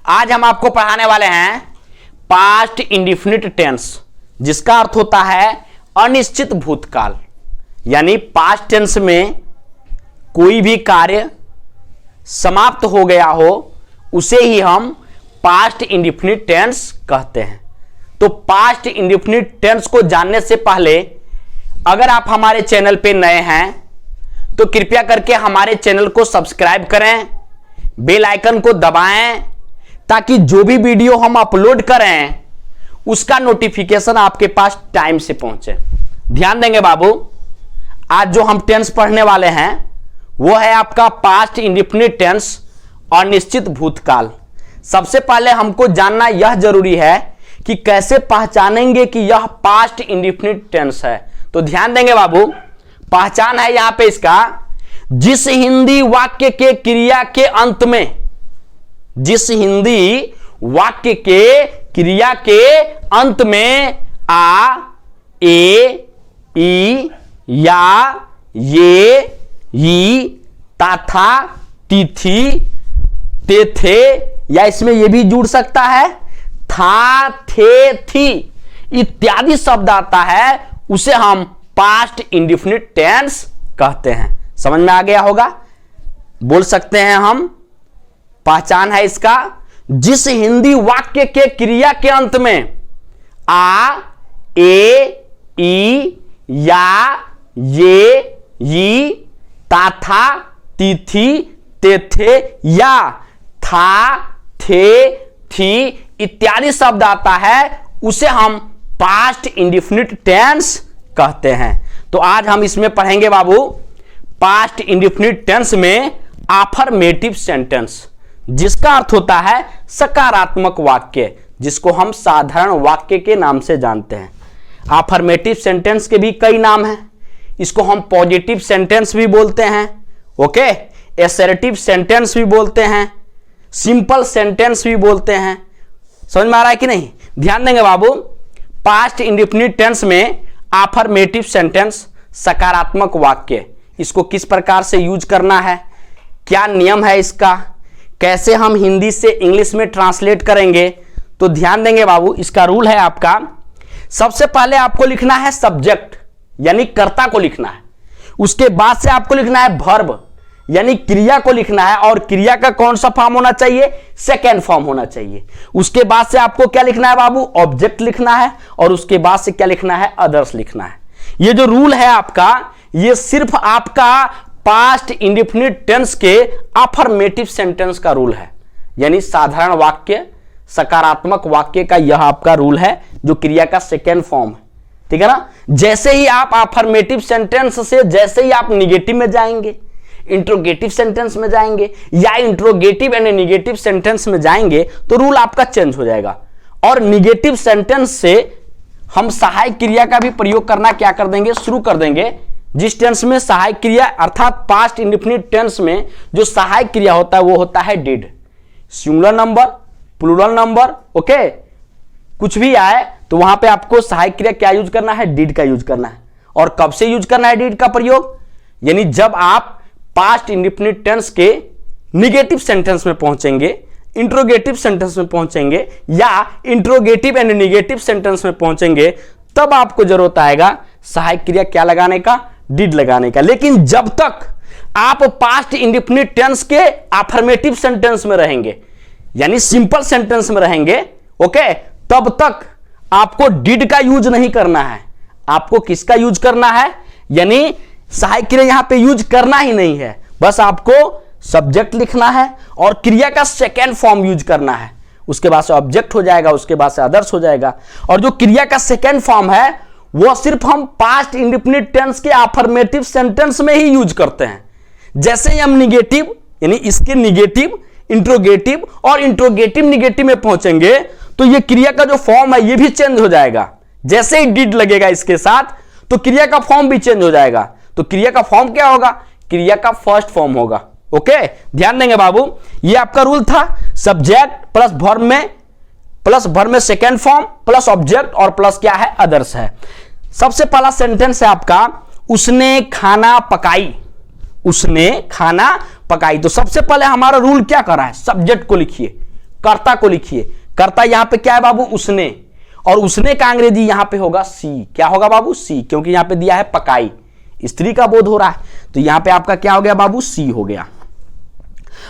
आज हम आपको पढ़ाने वाले हैं पास्ट इंडिफिनिट टेंस, जिसका अर्थ होता है अनिश्चित भूतकाल। यानी पास्ट टेंस में कोई भी कार्य समाप्त हो गया हो उसे ही हम पास्ट इंडिफिनिट टेंस कहते हैं। तो पास्ट इंडिफिनिट टेंस को जानने से पहले अगर आप हमारे चैनल पे नए हैं तो कृपया करके हमारे चैनल को सब्सक्राइब करें, बेल आइकन को दबाएं, ताकि जो भी वीडियो हम अपलोड करें उसका नोटिफिकेशन आपके पास टाइम से पहुंचे। ध्यान देंगे बाबू, आज जो हम टेंस पढ़ने वाले हैं वो है आपका पास्ट इंडिफिनिट टेंस, अनिश्चित भूतकाल। सबसे पहले हमको जानना यह जरूरी है कि कैसे पहचानेंगे कि यह पास्ट इंडिफिनिट टेंस है। तो ध्यान देंगे बाबू, पहचान है यहां पे इसका, जिस हिंदी वाक्य के क्रिया के अंत में, जिस हिंदी वाक्य के क्रिया के अंत में आ, ए, ई, या, ये, ई, तथा, तिथि, तेथे, या इसमें यह भी जुड़ सकता है था, थे, थी इत्यादि शब्द आता है, उसे हम पास्ट इंडिफिनिट टेंस कहते हैं। समझ में आ गया होगा? बोल सकते हैं हम, पहचान है इसका, जिस हिंदी वाक्य के क्रिया के अंत में आ, ए, ई, या, ये, ई, तथा, तिथि, तेथे, या, था, थे, थी इत्यादि शब्द आता है, उसे हम पास्ट इंडिफिनिट टेंस कहते हैं। तो आज हम इसमें पढ़ेंगे बाबू पास्ट इंडिफिनिट टेंस में अफर्मेटिव सेंटेंस, जिसका अर्थ होता है सकारात्मक वाक्य, जिसको हम साधारण वाक्य के नाम से जानते हैं। अफर्मेटिव सेंटेंस के भी कई नाम हैं, इसको हम पॉजिटिव सेंटेंस भी बोलते हैं, ओके, एसर्टिव सेंटेंस भी बोलते हैं, सिंपल सेंटेंस भी बोलते हैं। समझ में आ रहा है कि नहीं? ध्यान देंगे बाबू, पास्ट इंडिफिनिट टेंस में अफर्मेटिव सेंटेंस, सकारात्मक वाक्य, इसको किस प्रकार से यूज करना है, क्या नियम है इसका, कैसे हम हिंदी से इंग्लिश में ट्रांसलेट करेंगे। तो ध्यान देंगे बाबू, इसका रूल है आपका, सबसे पहले आपको लिखना है सब्जेक्ट यानी कर्ता को लिखना है, उसके बाद से आपको लिखना है वर्ब यानी क्रिया को लिखना है, और क्रिया का कौन सा फॉर्म होना चाहिए, सेकेंड फॉर्म होना चाहिए। उसके बाद से आपको क्या लिखना है बाबू, ऑब्जेक्ट लिखना है, और उसके बाद से क्या लिखना है, अदर्स लिखना है। ये जो रूल है आपका, ये सिर्फ आपका पास्ट इंडिफिनिट टेंस के अफर्मेटिव सेंटेंस का रूल है, यानी साधारण वाक्य, सकारात्मक वाक्य का यह आपका रूल है, जो क्रिया का सेकेंड फॉर्म है। ठीक है ना? जैसे ही आप अफर्मेटिव सेंटेंस से जैसे ही आप निगेटिव में जाएंगे, इंट्रोगेटिव सेंटेंस में जाएंगे, या इंट्रोगेटिव एंड निगेटिव सेंटेंस में जाएंगे, तो रूल आपका चेंज हो जाएगा। और निगेटिव सेंटेंस से हम सहायक क्रिया का भी प्रयोग करना क्या कर देंगे, शुरू कर देंगे। जिस टेंस में सहायक क्रिया अर्थात पास्ट इंडिफिनिट टेंस में जो सहायक क्रिया होता है वो होता है did. Singular number, plural number, okay, कुछ भी आए तो वहां पे आपको सहायक क्रिया क्या यूज करना है, डिड का यूज करना है। और कब से यूज करना है डिड का प्रयोग, यानी जब आप पास्ट इंडिफिनिट टेंस के निगेटिव सेंटेंस में पहुंचेंगे, इंट्रोगेटिव सेंटेंस में पहुंचेंगे, या इंट्रोगेटिव एंड निगेटिव सेंटेंस में पहुंचेंगे, तब आपको जरूरत आएगा सहायक क्रिया क्या लगाने का, डिड लगाने का। लेकिन जब तक आप पास्ट इंडिफिनिट टेंस के अफर्मेटिव सेंटेंस में रहेंगे, यानी सिंपल सेंटेंस में रहेंगे, ओके, तब तक आपको डिड का यूज नहीं करना है। आपको किसका यूज करना है, यानी सहायक क्रिया यहां पे यूज करना ही नहीं है, बस आपको सब्जेक्ट लिखना है और क्रिया का सेकेंड फॉर्म यूज करना है। उसके बाद से ऑब्जेक्ट हो जाएगा, उसके बाद से अदर्स हो जाएगा। और जो क्रिया का सेकेंड फॉर्म है वो सिर्फ हम पास्ट इंडिफिनिट टेंस के अफर्मेटिव सेंटेंस में ही यूज करते हैं। जैसे ही हम निगेटिव यानी इसके निगेटिव, इंट्रोगेटिव और इंट्रोगेटिव निगेटिव में पहुंचेंगे तो ये क्रिया का जो फॉर्म है ये भी चेंज हो जाएगा। जैसे ही डिड लगेगा इसके साथ तो क्रिया का फॉर्म भी चेंज हो जाएगा। तो क्रिया का फॉर्म क्या होगा, क्रिया का फर्स्ट फॉर्म होगा। ओके, ध्यान देंगे बाबू, ये आपका रूल था, सब्जेक्ट प्लस वर्ब में सेकेंड फॉर्म प्लस ऑब्जेक्ट और प्लस क्या है, अदर्स है। सबसे पहला सेंटेंस है आपका, उसने खाना पकाई। उसने खाना पकाई। तो सबसे पहले हमारा रूल क्या कर रहा है, सब्जेक्ट को लिखिए, कर्ता को लिखिए, कर्ता यहां पे क्या है बाबू, उसने, और उसने का अंग्रेजी यहां पे होगा सी। क्या होगा बाबू, सी, क्योंकि यहां पे दिया है पकाई, स्त्री का बोध हो रहा है, तो यहां पे आपका क्या हो गया बाबू, सी हो गया।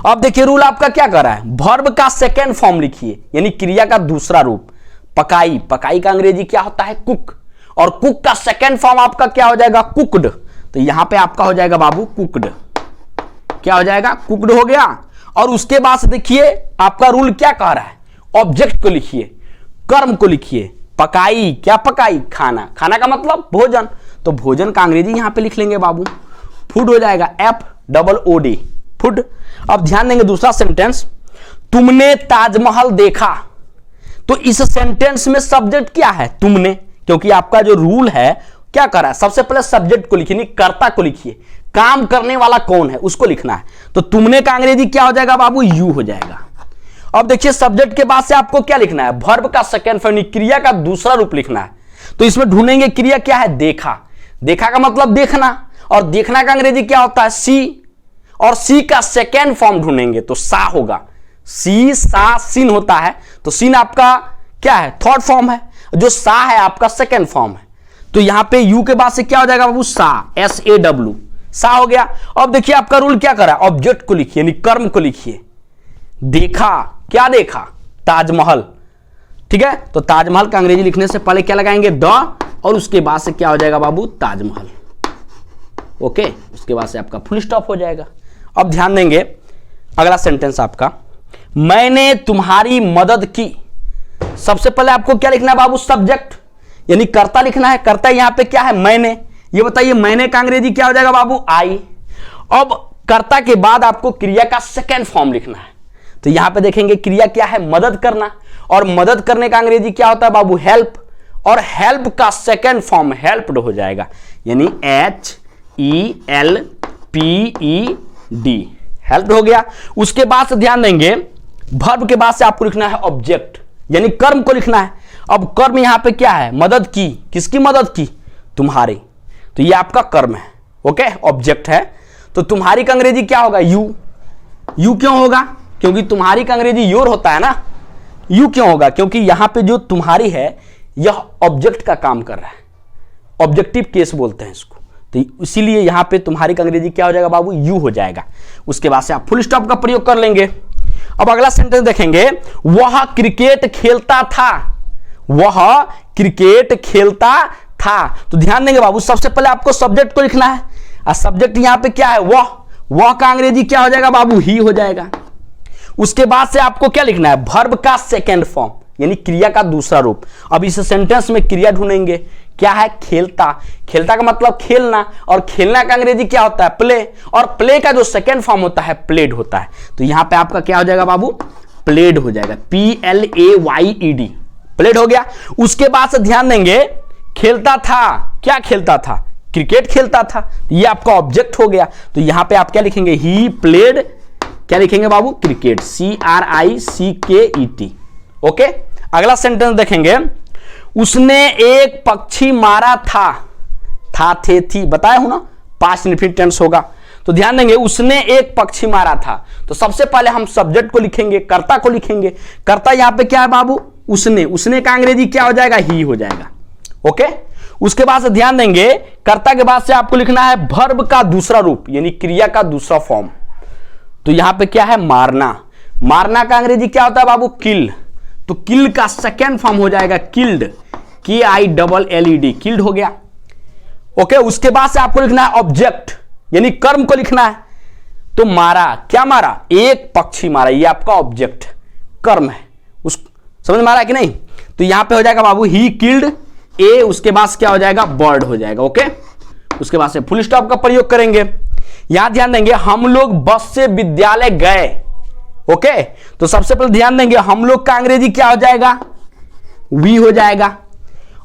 अब देखिए रूल आपका क्या कर रहा है, वर्ब का सेकेंड फॉर्म लिखिए, यानी क्रिया का दूसरा रूप। पकाई, पकाई का अंग्रेजी क्या होता है, कुक, और कुक का सेकेंड फॉर्म आपका क्या हो जाएगा, कुकड। तो यहां पे आपका हो जाएगा बाबू कुकड। क्या हो जाएगा, कुकड हो गया। और उसके बाद से देखिए आपका रूल क्या कह रहा है, ऑब्जेक्ट को लिखिए, कर्म को लिखिए। पकाई, क्या पकाई, खाना, खाना का मतलब भोजन, तो भोजन का अंग्रेजी यहां पे लिख लेंगे बाबू, फूड हो जाएगा, FOOD, फूड। अब ध्यान देंगे दूसरा सेंटेंस, तुमने ताजमहल देखा। तो इस सेंटेंस में सब्जेक्ट क्या है, तुमने, क्योंकि आपका जो रूल है क्या कर रहा है, सबसे पहले सब्जेक्ट को लिखिए, कर्ता को लिखिए, काम करने वाला कौन है उसको लिखना है। तो तुमने का अंग्रेजी क्या हो जाएगा बाबू, यू हो जाएगा। अब देखिए सब्जेक्ट के बाद से आपको क्या लिखना है, वर्ब का सेकेंड फॉर्म, क्रिया का दूसरा रूप लिखना है। तो इसमें ढूंढेंगे क्रिया क्या है, देखा, देखा का मतलब देखना, और देखना का अंग्रेजी क्या होता है, सी, और सी का सेकेंड फॉर्म ढूंढेंगे तो सा होगा, सी, सा, सिन होता है, तो सिन आपका क्या है, थर्ड फॉर्म है, जो सा है आपका सेकेंड फॉर्म है। तो यहां पे यू के बाद से क्या हो जाएगा बाबू, सा, SAW, सा हो गया। अब देखिए आपका रूल क्या कर रहा है, ऑब्जेक्ट को लिखिए, यानी कर्म को लिखिए। देखा, क्या देखा, ताजमहल, ठीक है। तो ताजमहल का अंग्रेजी लिखने से पहले क्या लगाएंगे, द, और उसके बाद से क्या हो जाएगा बाबू, ताजमहल। ओके, उसके बाद से आपका फुल स्टॉप हो जाएगा। अब ध्यान देंगे अगला सेंटेंस आपका, मैंने तुम्हारी मदद की। सबसे पहले आपको क्या लिखना है बाबू, सब्जेक्ट, यानी कर्ता लिखना है। कर्ता यहां पे क्या है, मैंने। ये बताइए मैंने का अंग्रेजी क्या हो जाएगा बाबू, आई। अब कर्ता के बाद आपको क्रिया का सेकेंड फॉर्म लिखना है। तो यहां पे देखेंगे क्रिया क्या है, मदद करना, और मदद करने का अंग्रेजी क्या होता है बाबू, हेल्प, और हेल्प का सेकेंड फॉर्म हेल्प्ड हो जाएगा, यानी HELPED, हेल्प हो गया। उसके बाद से ध्यान देंगे वर्ब के बाद से आपको लिखना है ऑब्जेक्ट, यानी कर्म को लिखना है। अब कर्म यहां पे क्या है, मदद की, किसकी मदद की, तुम्हारी, तो ये आपका कर्म है। ओके, ऑब्जेक्ट है। तो तुम्हारी का अंग्रेजी क्या होगा, यू। यू क्यों होगा, क्योंकि तुम्हारी का अंग्रेजी योर होता है ना। यू क्यों होगा, क्योंकि यहां पे जो तुम्हारी है यह ऑब्जेक्ट का काम कर रहा है, ऑब्जेक्टिव केस बोलते हैं इसको, तो इसीलिए यहां पे तुम्हारी का अंग्रेजी क्या हो जाएगा बाबू, यू हो जाएगा। उसके बाद से आप फुल स्टॉप का प्रयोग कर लेंगे। अब अगला सेंटेंस देखेंगे, वह क्रिकेट खेलता था, वह क्रिकेट खेलता था। तो ध्यान देंगे बाबू, सबसे पहले आपको सब्जेक्ट को लिखना है, और सब्जेक्ट यहां पे क्या है, वह का अंग्रेजी क्या हो जाएगा बाबू, ही हो जाएगा। उसके बाद से आपको क्या लिखना है, वर्ब का सेकेंड फॉर्म, यानी क्रिया का दूसरा रूप। अब इस सेंटेंस में क्रिया ढूंढेंगे, क्या है, खेलता। खेलता का मतलब खेलना, और खेलना का अंग्रेजी क्या होता है, प्ले, और प्ले का जो सेकेंड फॉर्म होता है प्लेड होता है। तो यहां पे आपका क्या हो जाएगा बाबू, प्लेड हो जाएगा, PLAYED, प्लेड हो गया। उसके बाद से ध्यान देंगे, खेलता था, क्या खेलता था, क्रिकेट खेलता था, ये आपका ऑब्जेक्ट हो गया। तो यहां पे आप क्या लिखेंगे, ही प्लेड, क्या लिखेंगे बाबू, क्रिकेट, CRICKET। ओके, अगला सेंटेंस देखेंगे, उसने एक पक्षी मारा था, थे, थी, बताया हूं ना, पास्ट इंडेफिनिट टेंस होगा। तो ध्यान देंगे, उसने एक पक्षी मारा था। तो सबसे पहले हम सब्जेक्ट को लिखेंगे, कर्ता को लिखेंगे। कर्ता यहां पे क्या है बाबू, उसने। उसने का अंग्रेजी क्या हो जाएगा, ही हो जाएगा। ओके, उसके बाद से ध्यान देंगे, कर्ता के बाद से आपको लिखना है वर्ब का दूसरा रूप, यानी क्रिया का दूसरा फॉर्म। तो यहां पे क्या है, मारना। मारना का अंग्रेजी क्या होता है बाबू, किल। तो किल का सेकेंड फॉर्म हो जाएगा किल्ड, KILLED, किल्ड हो गया। ओके, उसके बाद से आपको लिखना है ऑब्जेक्ट, यानी कर्म को लिखना है। तो मारा, क्या मारा, एक पक्षी मारा, ये आपका ऑब्जेक्ट कर्म है। उस समझ में आ रहा है कि नहीं। तो यहां पे हो जाएगा बाबू, ही किल्ड ए, उसके बाद क्या हो जाएगा, बर्ड हो जाएगा। ओके, उसके बाद से फुल स्टॉप का प्रयोग करेंगे। यहां ध्यान देंगे, हम लोग बस से विद्यालय गए। ओके, तो सबसे पहले ध्यान देंगे, हम लोग का अंग्रेजी क्या हो जाएगा, वी हो जाएगा।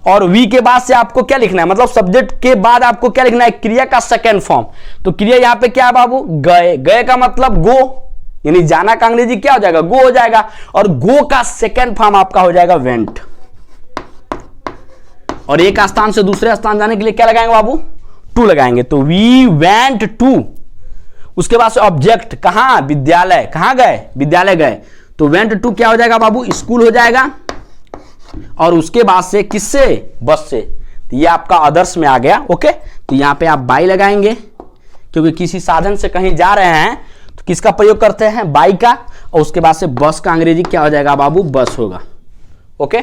और वी के बाद से आपको क्या लिखना है, मतलब सब्जेक्ट के बाद आपको क्या लिखना है, क्रिया का सेकेंड फॉर्म। तो क्रिया यहां पे क्या है बाबू, गए। गए का मतलब गो, यानी जाना का अंग्रेजी क्या हो जाएगा, गो हो जाएगा। और गो का सेकेंड फॉर्म आपका हो जाएगा वेंट। और एक स्थान से दूसरे स्थान जाने के लिए क्या लगाएंगे बाबू, टू लगाएंगे। तो वी वेंट टू। उसके बाद से ऑब्जेक्ट, कहां, विद्यालय, कहां गए, विद्यालय गए। तो वेंट टू क्या हो जाएगा बाबू, स्कूल हो जाएगा, और उसके बाद से किससे, बस से। तो ये आपका अदर्स में आ गया। ओके, तो यहां पे आप बाई लगाएंगे, क्योंकि किसी साधन से कहीं जा रहे हैं तो किसका प्रयोग करते हैं, बाई का, और उसके बाद से बस का अंग्रेजी क्या हो जाएगा बाबू, बस होगा। ओके।